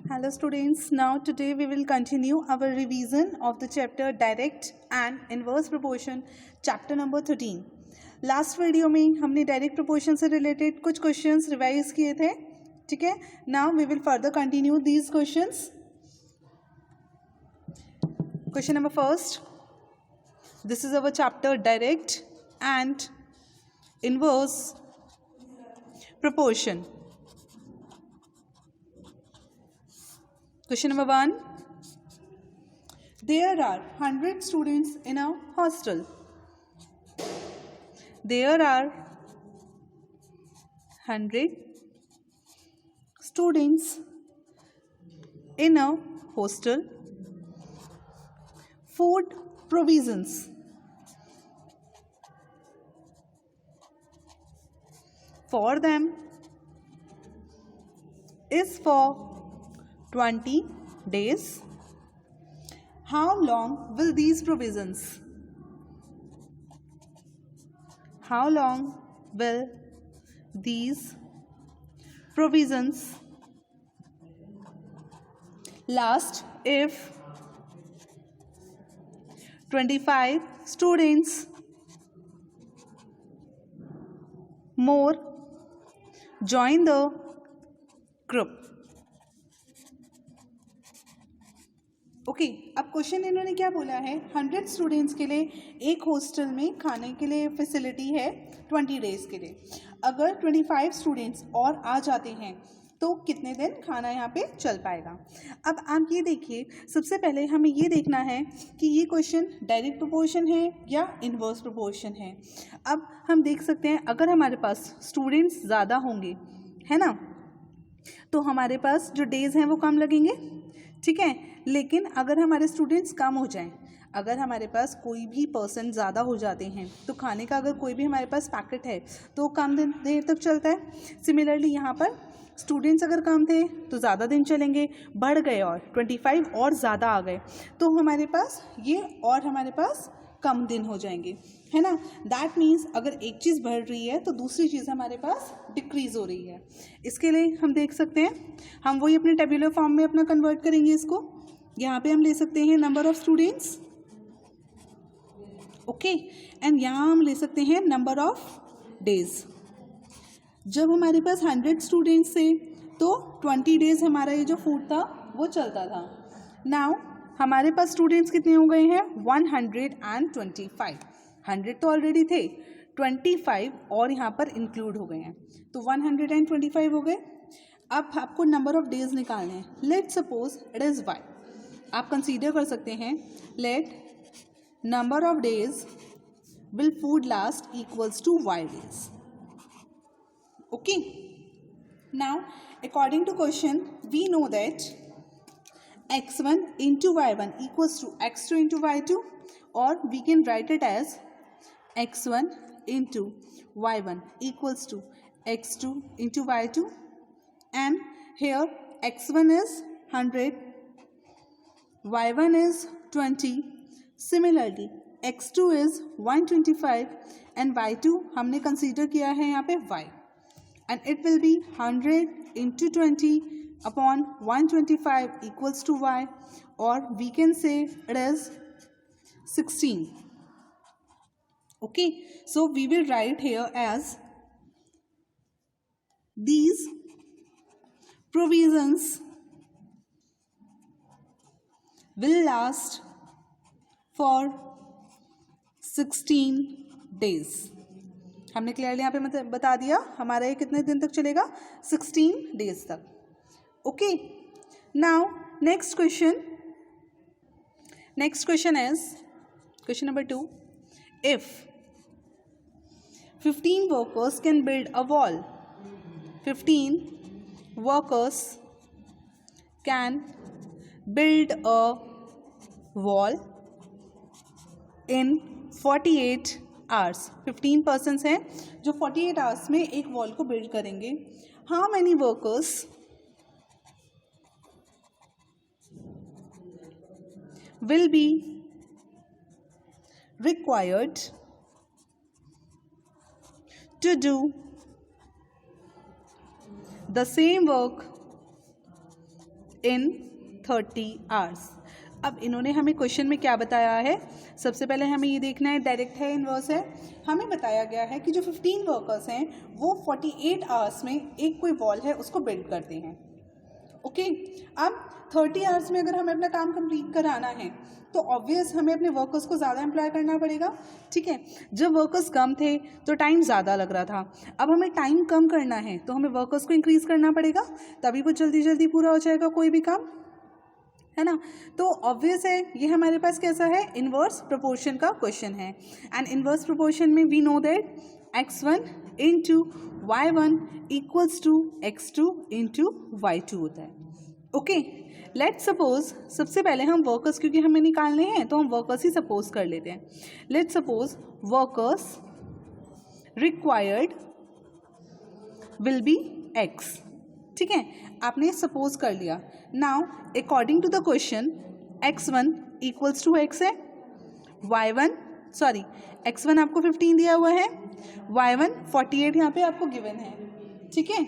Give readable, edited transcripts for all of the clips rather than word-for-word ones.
Hello students, now today we will continue our revision of the chapter Direct and Inverse Proportion, chapter number 13. Last video में हमने direct proportion से related कुछ questions revise किए थे, ठीक है. Now we will further continue these questions. Question number first, this is our chapter direct and inverse proportion. Question number 1. There are 100 students in a hostel. There are 100 students in a hostel. Food provisions for them is for 20 days. How long will these provisions last if 25 students more join the group? Okay, अब question इन्होंने क्या बोला है, 100 students के लिए एक hostel में खाने के लिए फैसिलिटी है 20 डेज़ के लिए. अगर 25 स्टूडेंट्स और आ जाते हैं तो कितने दिन खाना यहाँ पे चल पाएगा. अब आप ये देखिए, सबसे पहले हमें ये देखना है कि ये क्वेश्चन डायरेक्ट प्रोपोर्शन है या इनवर्स प्रोपोर्शन है. अब हम देख सकते हैं, अगर हमारे पास स्टूडेंट्स ज़्यादा होंगे, है ना, तो हमारे पास जो डेज़ हैं वो कम लगेंगे, ठीक है. लेकिन अगर हमारे स्टूडेंट्स कम हो जाएं, अगर हमारे पास कोई भी पर्सन ज़्यादा हो जाते हैं तो खाने का अगर कोई भी हमारे पास पैकेट है तो कम देर तक चलता है. सिमिलरली यहाँ पर स्टूडेंट्स अगर कम थे तो ज़्यादा दिन चलेंगे, बढ़ गए और 25 और ज़्यादा आ गए तो हमारे पास ये और हमारे पास कम दिन हो जाएंगे, है ना. दैट मीन्स अगर एक चीज़ बढ़ रही है तो दूसरी चीज़ हमारे पास डिक्रीज़ हो रही है. इसके लिए हम देख सकते हैं, हम वही अपने टेबुलर फॉर्म में अपना कन्वर्ट करेंगे इसको. यहाँ पे हम ले सकते हैं number of students, okay, and यहाँ हम ले सकते हैं नंबर ऑफ डेज. जब हमारे पास 100 स्टूडेंट्स थे तो 20 डेज हमारा ये जो फूड था वो चलता था. नाउ हमारे पास स्टूडेंट्स कितने हो गए हैं, 125. 100 तो ऑलरेडी थे, 25 और यहाँ पर इंक्लूड हो गए हैं तो 125 हो गए. अब आपको नंबर ऑफ डेज निकालने हैं. Let suppose it is y. आप कंसीडर कर सकते हैं, let number of days will food last equals to y days. Okay, now according to question we know that x1 into y1 equals to x2 into y2, or we can write it as x1 into y1 equals to x2 into y2, and here x1 is 100, y1 is 20, similarly x2 is 125 and y2 हमने consider किया है यहाँ पे y, and it will be 100 into 20 upon 125 equals to y, or we can say it is 16. Okay, so we will write here as these provisions will last for 16 days. हमने clearly यहाँ पे बता दिया हमारा ये कितने दिन तक चलेगा, 16 डेज तक. Okay, now next question is question number 2. If 15 workers can build a wall, 15 workers can build a wall in 48 hours. 15 persons हैं जो 48 hours में एक वॉल को बिल्ड करेंगे. How many workers will be required to do the same work in 30 hours. अब इन्होंने हमें question में क्या बताया है, सबसे पहले हमें ये देखना है डायरेक्ट है इनवर्स है। हमें बताया गया है कि जो 15 वर्कर्स हैं वो 48 आवर्स में एक कोई वॉल है उसको बिल्ड करते हैं। ओके, अब 30 आवर्स में अगर हमें अपना काम कंप्लीट कराना है तो ऑब्वियस हमें अपने वर्कर्स को ज़्यादा एम्प्लॉय करना पड़ेगा। ठीक है, जब वर्कर्स कम थे तो टाइम ज़्यादा लग रहा था, अब हमें टाइम कम करना है तो हमें वर्कर्स को इंक्रीज़ करना पड़ेगा, तभी वो जल्दी जल्दी पूरा हो जाएगा कोई भी काम, है ना। तो ऑब्वियस है ये हमारे पास कैसा है, इन्वर्स प्रोपोर्शन का क्वेश्चन है। एंड इन्वर्स प्रोपोर्शन में we know that x1 into y1 equals to x2 into y2 होता है। ओके, लेट्स सपोज सबसे पहले हम वर्कर्स, क्योंकि हमें निकालने हैं तो हम वर्कर्स ही सपोज कर लेते हैं। Let's suppose workers required will be x। ठीक है, आपने सपोज कर लिया। Now according to the question x1 equals to x है, x1 आपको 15 दिया हुआ है, y1 48 यहाँ पे आपको गिवन है। ठीक है,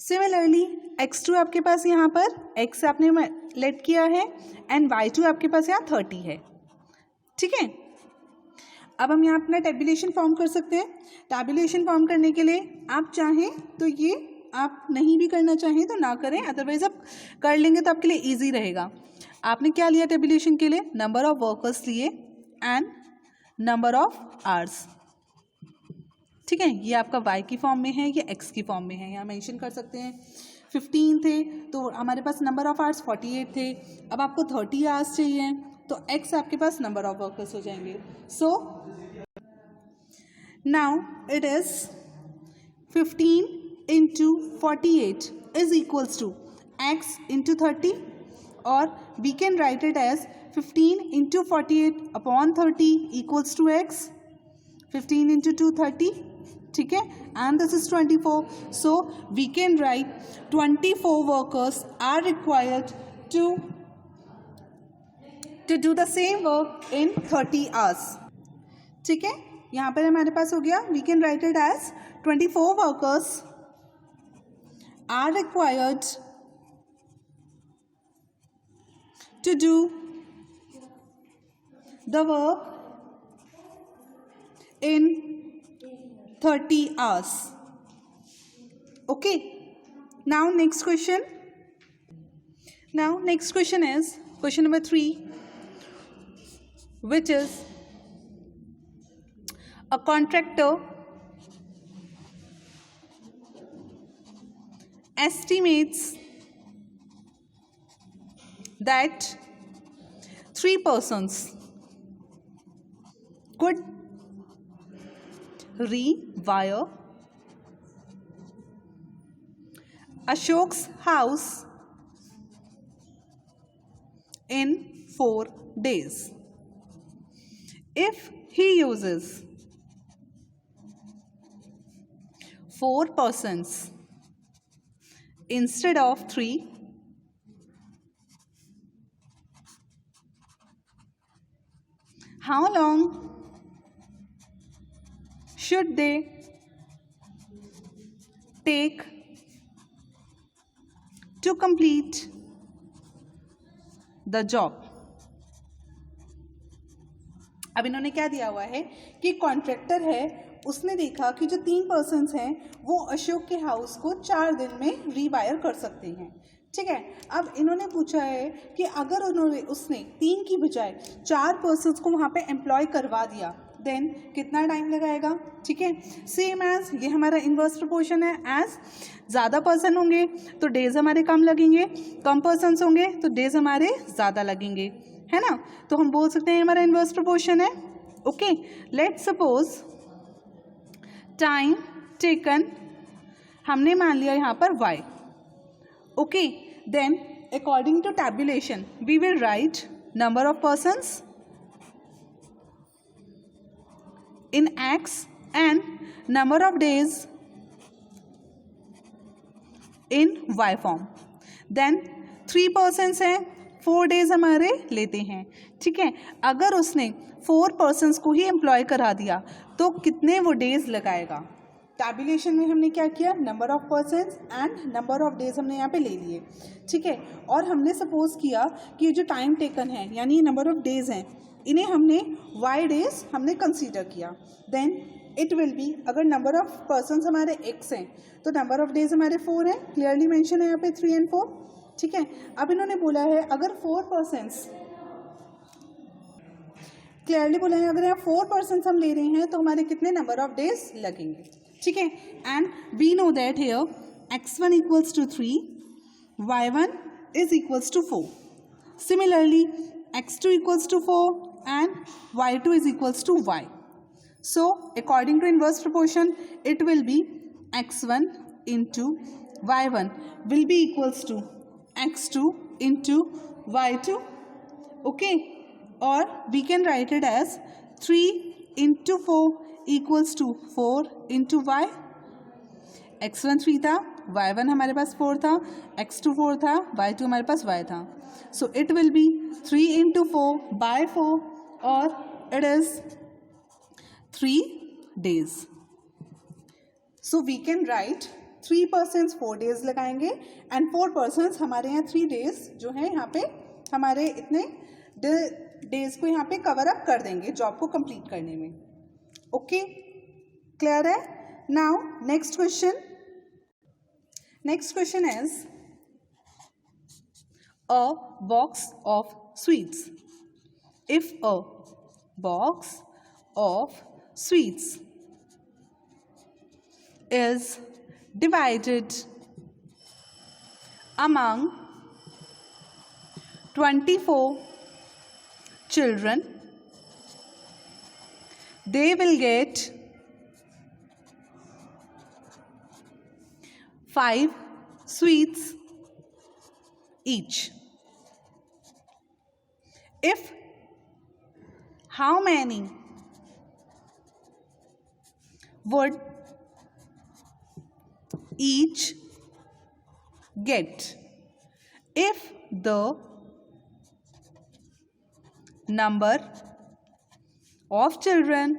सिमिलरली x2 आपके पास यहाँ पर x आपने लेट किया है एंड y2 आपके पास यहाँ 30 है। ठीक है, अब हम यहाँ अपना टेबुलेशन फॉर्म कर सकते हैं। टेबुलेशन फॉर्म करने के लिए आप चाहें तो ये, आप नहीं भी करना चाहें तो ना करें, अदरवाइज आप कर लेंगे तो आपके लिए इजी रहेगा। आपने क्या लिया टेबुलेशन के लिए, नंबर ऑफ वर्कर्स लिए एंड नंबर ऑफ आवर्स। ठीक है, ये आपका y की फॉर्म में है, ये x की फॉर्म में है, यहाँ मेंशन कर सकते हैं। 15 थे तो हमारे पास नंबर ऑफ आवर्स 48 थे, अब आपको 30 आवर्स चाहिए तो x आपके पास नंबर ऑफ वर्कर्स हो जाएंगे। So now it is 15 into 48 is equals to x into 30, or we can write it as 15 into 48 upon 30 equals to x, 15 into 2 30, ठीक है, and this is 24, so we can write 24 workers are required to do the same work in 30 hours। ठीक है, यहाँ पर हमारे पास हो गया, we can write it as 24 workers are required to do the work in 30 hours. Okay, now next question is question number 3, which is a contractor estimates that 3 persons could rewire Ashok's house in 4 days if he uses 4 persons instead of 3, how long should they take to complete the job? अब इन्होंने क्या दिया हुआ है कि contractor है, उसने देखा कि जो 3 पर्सन्स हैं वो अशोक के हाउस को 4 दिन में रीवायर कर सकते हैं। ठीक है, अब इन्होंने पूछा है कि अगर उसने 3 की बजाय 4 पर्सन्स को वहाँ पे एम्प्लॉय करवा दिया देन कितना टाइम लगाएगा। ठीक है, सेम एज ये हमारा इन्वर्स प्रोपोर्शन है, एज ज़्यादा पर्सन होंगे तो डेज हमारे कम लगेंगे, कम पर्सन्स होंगे तो डेज हमारे ज़्यादा लगेंगे, है ना। तो हम बोल सकते हैं हमारा इन्वर्स प्रोपोर्शन है। Okay, let's suppose time taken हमने मान लिया यहाँ पर y। Okay, then according to tabulation we will write number of persons in x and number of days in y form। then 3 persons हैं, 4 days हमारे लेते हैं। ठीक है, अगर उसने 4 persons को ही एम्प्लॉय करा दिया तो कितने वो डेज लगाएगा। टैबुलेशन में हमने क्या किया, number of persons and number of days हमने यहाँ पे ले लिए, ठीक है। और हमने सपोज किया कि ये जो टाइम टेकन है यानी ये नंबर ऑफ डेज हैं, इन्हें हमने y डेज हमने कंसीडर किया। देन इट विल बी, अगर नंबर ऑफ पर्सन्स हमारे x हैं तो नंबर ऑफ डेज हमारे 4 हैं, क्लियरली मेंशन है यहाँ पे 3 and 4, ठीक है। अब इन्होंने बोला है अगर 4 पर्सन्स, क्लियरली बोला है अगर यहाँ 4 पर्सन्स हम ले रहे हैं तो हमारे कितने नंबर ऑफ डेज लगेंगे, ठीक है। And we know that here x1 equals to 3, y1 is equals to 4, similarly x2 equals to 4 and y2 is equals to y. So according to inverse proportion it will be x1 into y1 will be equals to x2 into y2, okay, or we can write it as 3 into 4 equals to 4 into y. x1 3 था, y1 हमारे पास 4 था, x2 4 था, y2 हमारे पास y था. So it will be 3 into 4 by 4 or it is 3 days. So we can write 3 persons 4 days लगाएंगे and 4 persons हमारे यहाँ 3 days जो है यहाँ पे हमारे इतने डेज को यहाँ पे कवर अप कर देंगे जॉब को कंप्लीट करने में. ओके, क्लियर है? Now next question. Next question is a box of sweets. If a box of sweets is divided among 24 children, they will get 5 sweets each. If how many would each get if the number of children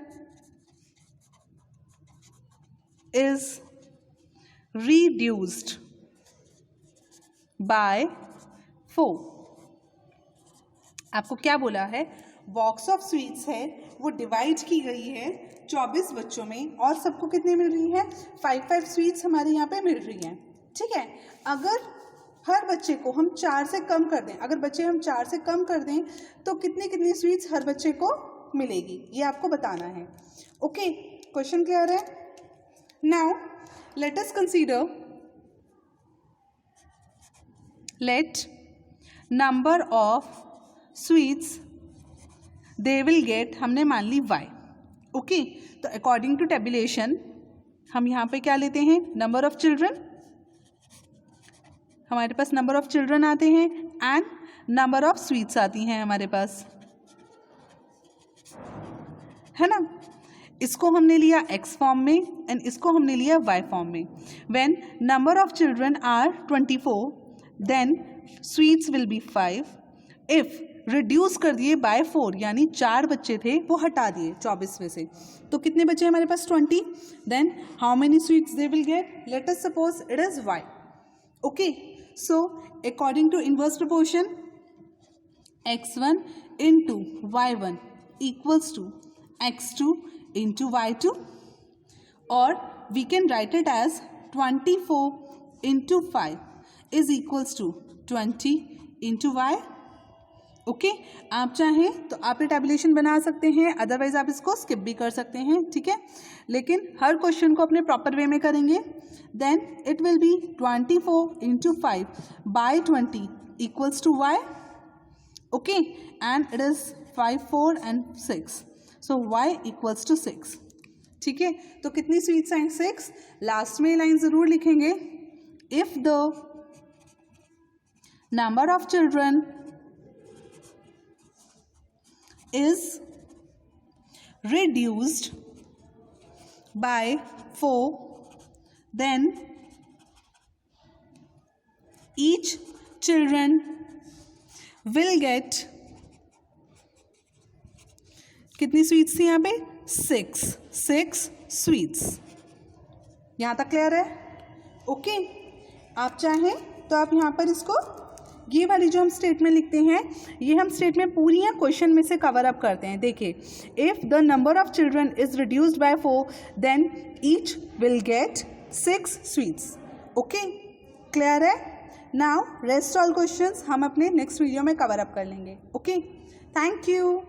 is reduced by 4. आपको क्या बोला है? Box of sweets है वो divide की गई है 24 बच्चों में और सबको कितने मिल रही है? 5 स्वीट्स हमारे यहाँ पे मिल रही हैं. ठीक है, अगर हर बच्चे को हम 4 से कम कर दें, अगर बच्चे हम 4 से कम कर दें तो कितनी स्वीट्स हर बच्चे को मिलेगी, ये आपको बताना है. ओके, क्वेश्चन क्लियर है? Now let us consider, late number of sweets they will gate, हमने मान ली y. ओके, तो अकॉर्डिंग टू टेबुलेशन हम यहाँ पे क्या लेते हैं? Number of children. हमारे पास नंबर ऑफ चिल्ड्रन आते हैं एंड नंबर ऑफ स्वीट्स आती हैं हमारे पास, है ना. इसको हमने लिया x फॉर्म में एंड इसको हमने लिया y फॉर्म में. When number of children are 24 then sweets will be 5. If reduce कर दिए बाय 4 यानी 4 बच्चे थे वो हटा दिए 24 में से, तो कितने बचे हमारे पास? 20. Then how many sweets they will get? Let us suppose it is y. Okay, so according to inverse proportion x1 into y1 equals to x2 into y2, और we can write it as 24 into 5 is equals to 20 into y. Okay, आप चाहें तो आप ये tabulation बना सकते हैं, otherwise आप इसको स्किप भी कर सकते हैं. ठीक है, लेकिन हर क्वेश्चन को अपने प्रॉपर वे में करेंगे. Then it will be 24 into 5 by 20 equals to y. Okay, and it is 5 4 and 6, so y equals to 6. ठीक है, तो कितनी स्वीट्स हैं? 6. लास्ट में लाइन जरूर लिखेंगे, if the number of children is reduced by 4 then each children will get, कितनी sweets थी यहाँ पे? 6 स्वीट्स. यहाँ तक क्लियर है? ओके, आप चाहें तो आप यहाँ पर इसको, ये वाली जो हम स्टेटमेंट लिखते हैं, ये हम स्टेटमेंट पूरी हैं क्वेश्चन में से कवर अप करते हैं. देखिए, if the number of children is reduced by 4 then each will get 6 sweets. Okay, clear है? नाउ रेस्ट ऑल क्वेश्चंस हम अपने नेक्स्ट वीडियो में कवर अप कर लेंगे. Okay, thank you.